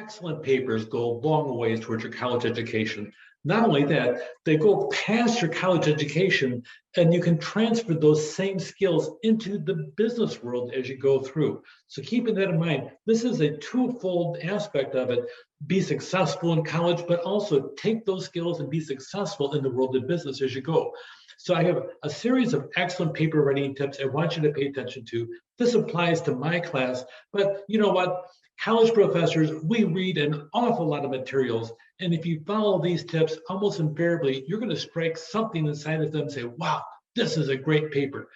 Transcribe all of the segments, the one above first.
excellent papers go a long ways towards your college education. Not only that, they go past your college education and you can transfer those same skills into the business world as you go through. So keeping that in mind, this is a twofold aspect of it. Be successful in college, but also take those skills and be successful in the world of business as you go. So I have a series of excellent paper writing tips I want you to pay attention to. This applies to my class, but you know what? College professors, we read an awful lot of materials. And if you follow these tips, almost invariably, you're going to strike something inside of them and say, wow, this is a great paper.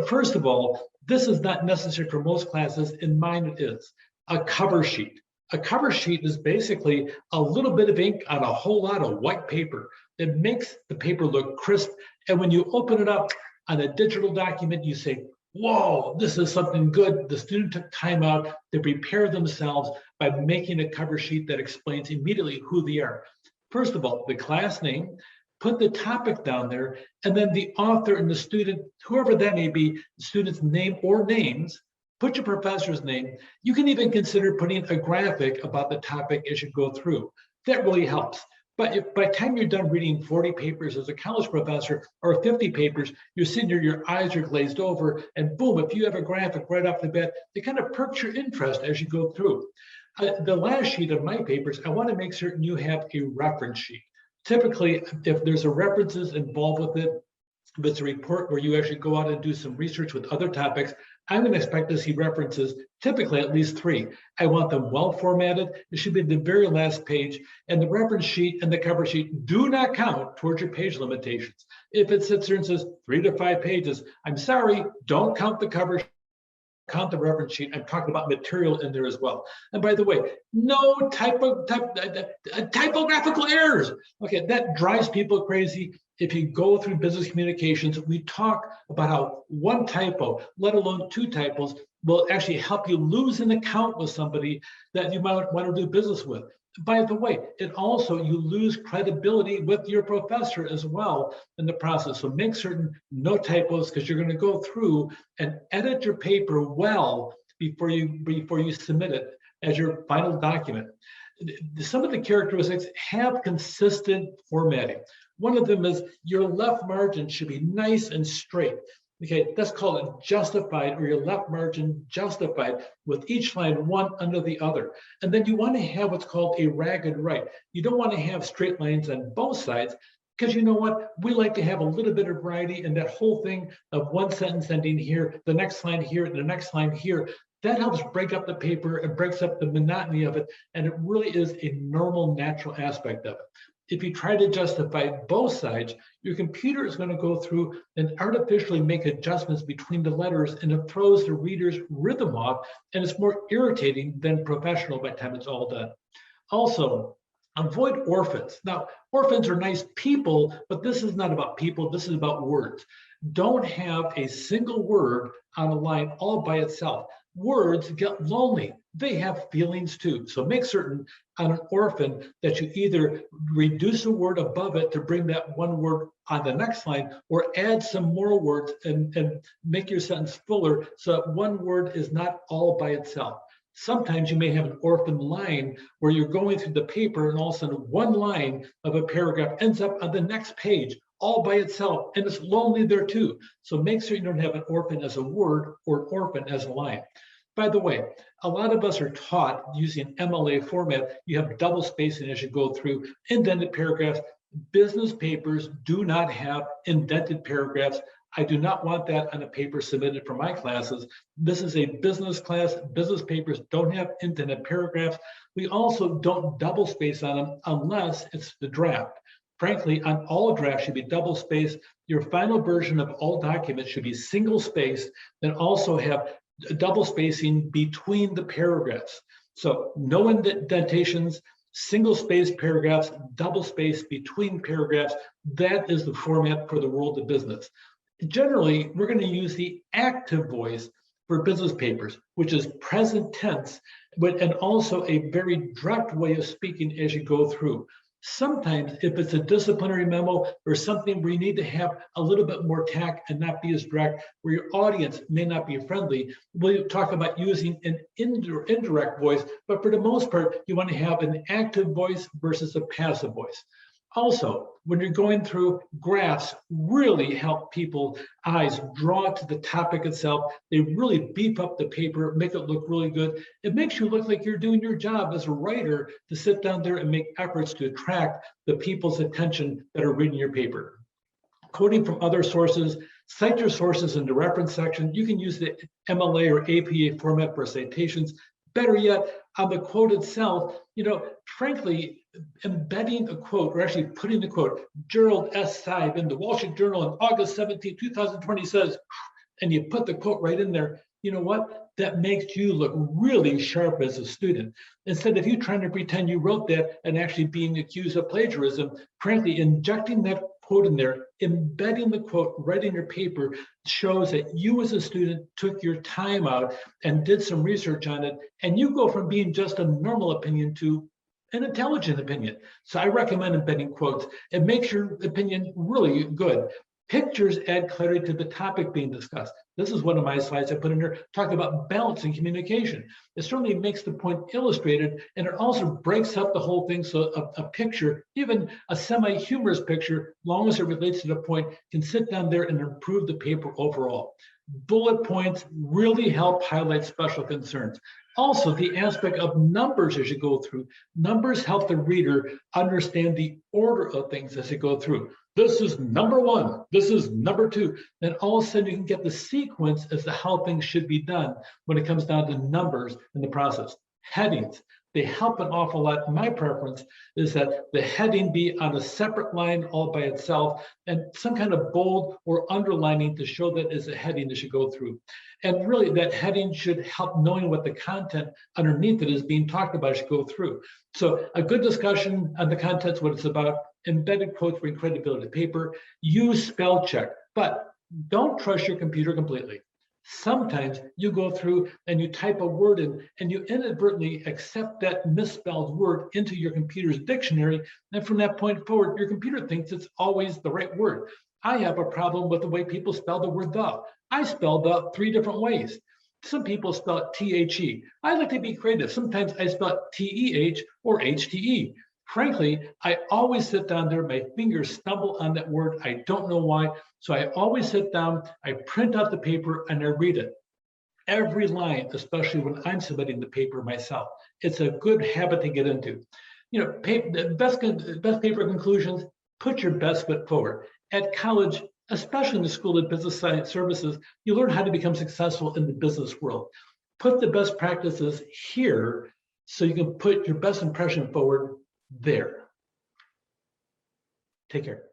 First of all, this is not necessary for most classes. In mine, it is a cover sheet. A cover sheet is basically a little bit of ink on a whole lot of white paper. It makes the paper look crisp. And when you open it up on a digital document, you say, whoa, this is something good. The student took time out to prepare themselves by making a cover sheet that explains immediately who they are. First of all, the class name, put the topic down there, and then the author and the student, whoever that may be, the student's name or names, put your professor's name. You can even consider putting a graphic about the topic as you go through. That really helps. But if by the time you're done reading 40 papers as a college professor or 50 papers, you're sitting there, your eyes are glazed over, and boom, if you have a graphic right off the bat, it kind of perks your interest as you go through. The last sheet of my papers, I want to make certain you have a reference sheet. Typically, if there's a references involved with it, if it's a report where you actually go out and do some research with other topics, I'm going to expect to see references, typically at least 3. I want them well formatted. It should be the very last page. And the reference sheet and the cover sheet do not count towards your page limitations. If it sits there and says 3 to 5 pages, I'm sorry, don't count the cover sheet, count the reference sheet. I'm talking about material in there as well. And by the way, no typographical errors. Okay, that drives people crazy. If you go through business communications, we talk about how 1 typo, let alone 2 typos, will actually help you lose an account with somebody that you might want to do business with. By the way, it also, you lose credibility with your professor as well in the process. So make certain no typos, because you're going to go through and edit your paper well before you submit it as your final document. Some of the characteristics have consistent formatting. One of them is your left margin should be nice and straight. Okay, that's called a justified, or your left margin justified, with each line one under the other. And then you want to have what's called a ragged right. You don't want to have straight lines on both sides, because you know what? We like to have a little bit of variety, and that whole thing of one sentence ending here, the next line here, and the next line here, that helps break up the paper and breaks up the monotony of it. And it really is a normal, natural aspect of it. If you try to justify both sides, your computer is going to go through and artificially make adjustments between the letters, and it throws the reader's rhythm off, and it's more irritating than professional by the time it's all done. Also, avoid orphans. Now, orphans are nice people, but this is not about people, this is about words. Don't have a single word on a line all by itself. Words get lonely. They have feelings too. So make certain on an orphan that you either reduce a word above it to bring that one word on the next line, or add some more words and make your sentence fuller so that one word is not all by itself. Sometimes you may have an orphan line where you're going through the paper and all of a sudden one line of a paragraph ends up on the next page all by itself, and it's lonely there too. So make sure you don't have an orphan as a word or an orphan as a line. By the way, a lot of us are taught using MLA format. You have double spacing as you go through, indented paragraphs. Business papers do not have indented paragraphs. I do not want that on a paper submitted for my classes. This is a business class. Business papers don't have indented paragraphs. We also don't double space on them unless it's the draft. Frankly, on all drafts should be double spaced. Your final version of all documents should be single spaced, and also have double spacing between the paragraphs. So no indentations, single spaced paragraphs, double space between paragraphs. That is the format for the world of business. Generally, we're going to use the active voice for business papers, which is present tense, and also a very direct way of speaking as you go through. Sometimes if it's a disciplinary memo or something where you need to have a little bit more tact and not be as direct, where your audience may not be friendly, we'll talk about using an indirect voice, but for the most part, you want to have an active voice versus a passive voice. Also, when you're going through, graphs really help people's eyes draw to the topic itself. They really beef up the paper, make it look really good. It makes you look like you're doing your job as a writer to sit down there and make efforts to attract the people's attention that are reading your paper. Quoting from other sources, cite your sources in the reference section. You can use the MLA or APA format for citations. Better yet, on the quote itself, frankly, embedding a quote, or actually putting the quote, Gerald S. Seib in the Wall Street Journal on August 17, 2020 says, and you put the quote right in there, you know what? That makes you look really sharp as a student. Instead of you trying to pretend you wrote that and actually being accused of plagiarism, frankly, injecting that quote in there, embedding the quote right in your paper shows that you as a student took your time out and did some research on it, and you go from being just a normal opinion to an intelligent opinion. So I recommend embedding quotes. It makes your opinion really good. Pictures add clarity to the topic being discussed. This is one of my slides I put in there, talking about balance in communication. It certainly makes the point illustrated, and it also breaks up the whole thing so a picture, even a semi-humorous picture, long as it relates to the point, can sit down there and improve the paper overall. Bullet points really help highlight special concerns. Also, the aspect of numbers as you go through. Numbers help the reader understand the order of things as they go through. This is number one, this is number two. Then all of a sudden you can get the sequence as to how things should be done when it comes down to numbers in the process. Headings, they help an awful lot. My preference is that the heading be on a separate line all by itself, and some kind of bold or underlining to show that is a heading that should go through. And really that heading should help knowing what the content underneath it is being talked about should go through. So a good discussion on the contents, what it's about, embedded quotes bring credibility to paper, use spell check, but don't trust your computer completely. Sometimes you go through and you type a word in and you inadvertently accept that misspelled word into your computer's dictionary. And from that point forward, your computer thinks it's always the right word. I have a problem with the way people spell the word the. I spell the 3 different ways. Some people spell it T-H-E. I like to be creative. Sometimes I spell it T-E-H or H-T-E. Frankly, I always sit down there, my fingers stumble on that word. I don't know why. So I always sit down, I print out the paper and I read it. Every line, especially when I'm submitting the paper myself. It's a good habit to get into. The best paper conclusions, put your best foot forward. At college, especially in the School of Business Science Services, you learn how to become successful in the business world. Put the best practices here so you can put your best impression forward there. Take care.